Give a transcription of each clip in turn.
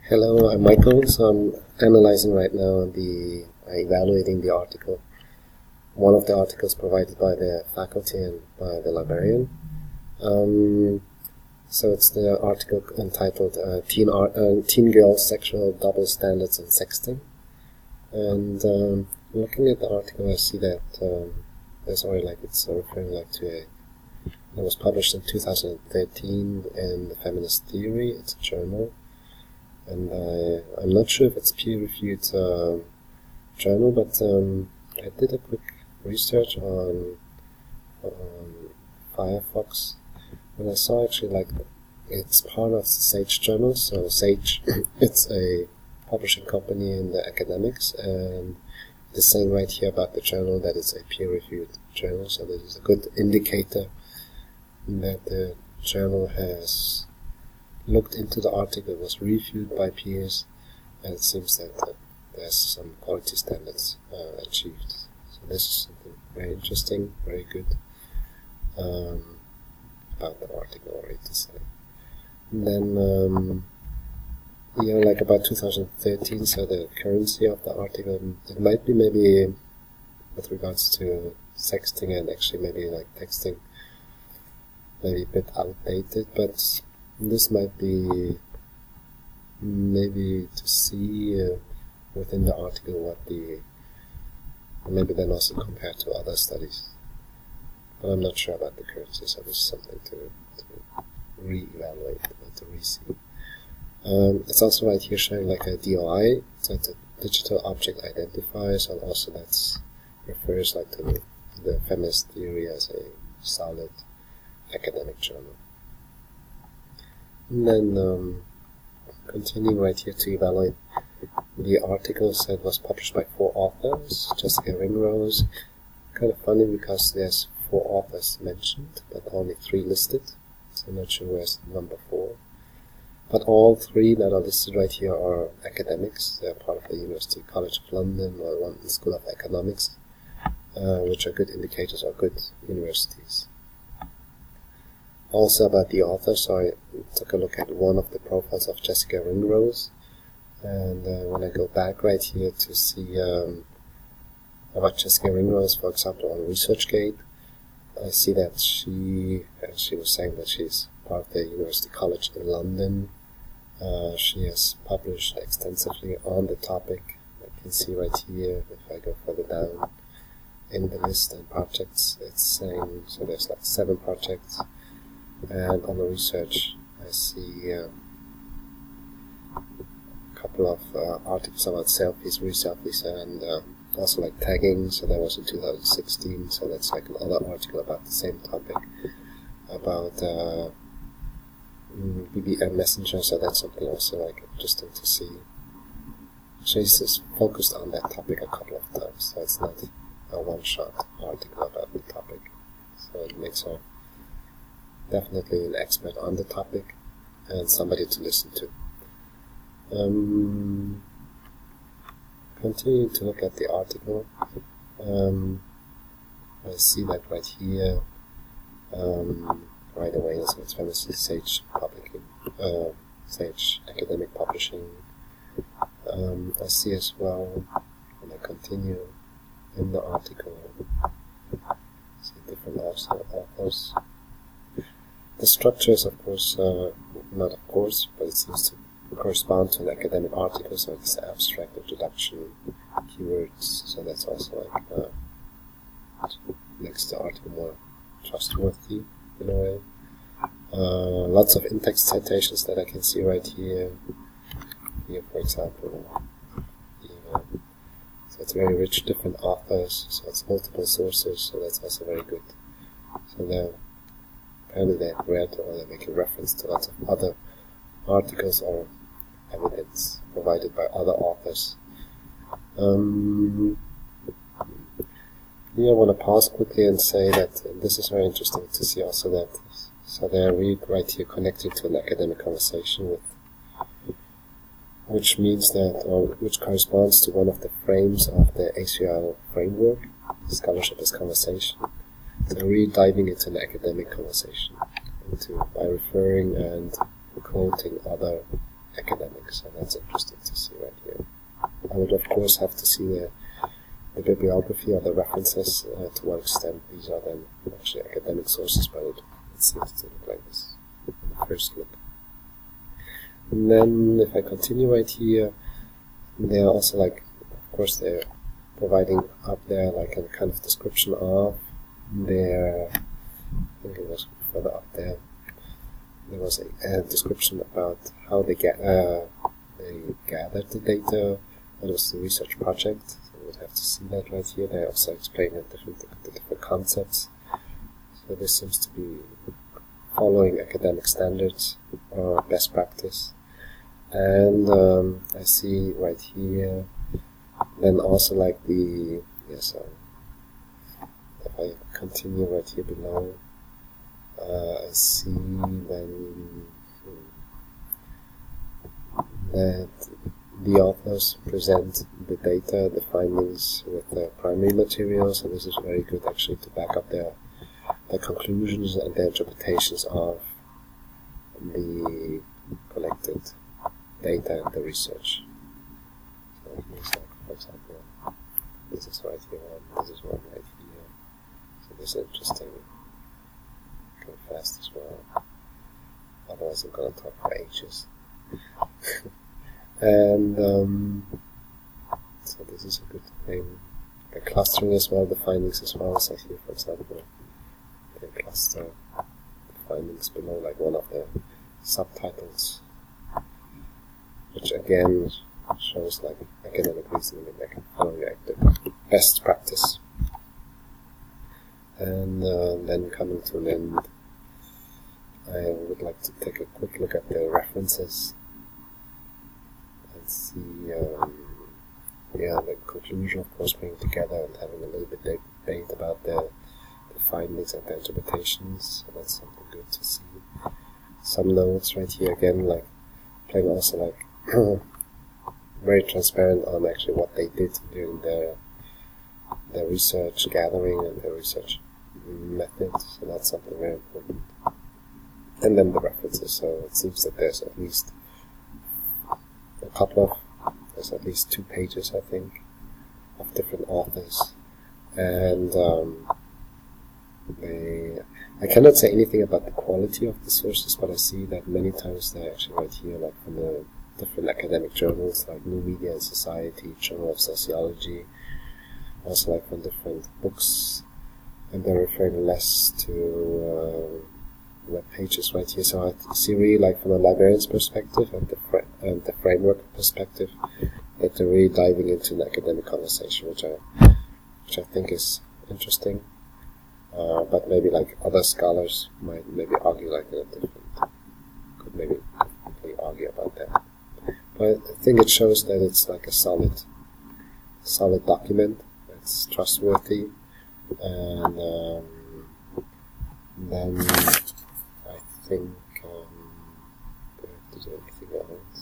Hello, I'm Michael. So I'm analyzing right now evaluating the article, one of the articles provided by the faculty and by the librarian. So it's the article entitled Teen Girls Sexual Double Standards and Sexting. And looking at the article, I see that there's already it's referring it was published in 2013 in the Feminist Theory. It's a journal. And I'm not sure if it's a peer-reviewed journal, but I did a quick research on Firefox, and I saw actually it's part of the Sage journal. So Sage, it's a publishing company in the academics, and it's saying right here about the journal that it's a peer-reviewed journal. So this is a good indicator that the journal has looked into the article, was reviewed by peers, and it seems that there's some quality standards achieved. So this is something very interesting, very good about the article already to say. And then, about 2013, so the currency of the article, it might be maybe with regards to sexting and actually maybe texting, maybe a bit outdated, but this might be maybe to see within the article maybe then also compared to other studies. But I'm not sure about the currency, so this is something to re-evaluate, to re-see. It's also right here showing a DOI, so it's a digital object identifier, so also that refers to the feminist theory as a solid academic journal. And then continuing right here to evaluate the article, so it was published by 4 authors, Jessica Ringrose. Kind of funny because there's 4 authors mentioned, but only 3 listed, so I'm not sure where's number 4. But all 3 that are listed right here are academics. They're part of the University College of London or London School of Economics, which are good indicators of good universities. Also about the author, so I took a look at one of the profiles of Jessica Ringrose, and when I go back right here to see about Jessica Ringrose, for example, on ResearchGate, I see that she was saying that she's part of the University College in London. She has published extensively on the topic. I can see right here, if I go further down in the list and projects, it's saying, so there's 7 projects. And on the research, I see a couple of articles about selfies, re-selfies, and also tagging. So that was in 2016. So that's another article about the same topic, about BBM Messenger. So that's something also interesting to see. She's just focused on that topic a couple of times, so it's not a one-shot article about the topic. So it makes her definitely an expert on the topic and somebody to listen to. Continuing to look at the article, I see that right here, right away, so it's famously Sage Sage Academic Publishing. I see as well, when I continue in the article, see different authors. The structure is, of course, not of course, but it seems to correspond to an academic article, so it's abstract, introduction, keywords, so that's also makes the article more trustworthy in a way. Lots of in-text citations that I can see right here. Here, for example, so it's very rich, different authors, so it's multiple sources, so that's also very good. So apparently they have read or they're making reference to lots of other articles or evidence provided by other authors. I want to pause quickly and say that this is very interesting to see also that, so they read right here connecting to an academic conversation which means that, or which corresponds to one of the frames of the ACL framework, scholarship as conversation. So really diving into an academic conversation by referring and quoting other academics. think, so that's interesting to see right here. I would of course have to see the bibliography or the references, to what extent these are then actually academic sources, but it seems to look like this in the first look. And then if I continue right here, they are also like, of course they're providing up there like a kind of description of their, I think it was further up there, there was a description about how they gathered the data, what was the research project. So we would have to see that right here. They also explain the different concepts. So this seems to be following academic standards or best practice. And I see right here, then also like the, so if I continue right here below, I see then that the authors present the data, the findings with the primary materials, and this is very good actually to back up their conclusions and their interpretations of the collected data and the research. So here's like, for example, this is right here, and this is one right here. So this is interesting. Go fast as well. Otherwise I'm going to talk for ages. And so this is a good thing. The clustering as well, the findings as well. So here, for example, they cluster the findings below like one of the subtitles, which again shows like academic reasoning and like following the best practice. And then coming to an end, I would like to take a quick look at the references and see, the conclusion, of course, bringing together and having a little bit debate about the findings and the interpretations. So that's something good to see. Some notes right here again, like playing also like very transparent on actually what they did during their research gathering and their research method. So that's something very important. And then the references. So it seems that there's at least there's at least 2 pages, I think, of different authors. And I cannot say anything about the quality of the sources, but I see that many times they're actually right here, like from the different academic journals, like New Media and Society, Journal of Sociology, also like from different books, and they're referring less to web pages right here. So I see really like from a librarian's perspective and the framework perspective that they're really diving into an academic conversation, which I think is interesting. But maybe like other scholars might maybe argue like a different, could maybe completely argue about that. But I think it shows that it's like a solid document. It's trustworthy, and then I think do I have to do anything else?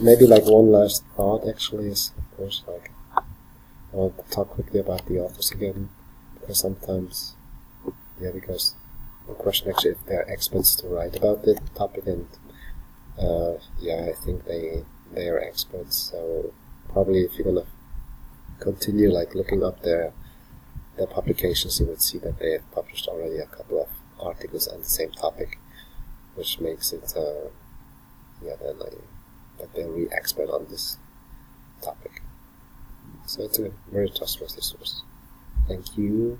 Maybe like one last thought actually is, of course, like I want to talk quickly about the authors again, because sometimes, because the question actually if they're experts to write about the topic, and I think they are experts. So probably if you're gonna continue like looking up their publications, you would see that they have published already a couple of articles on the same topic, which makes it that they're really expert on this topic. So it's a very trustworthy source. Thank you.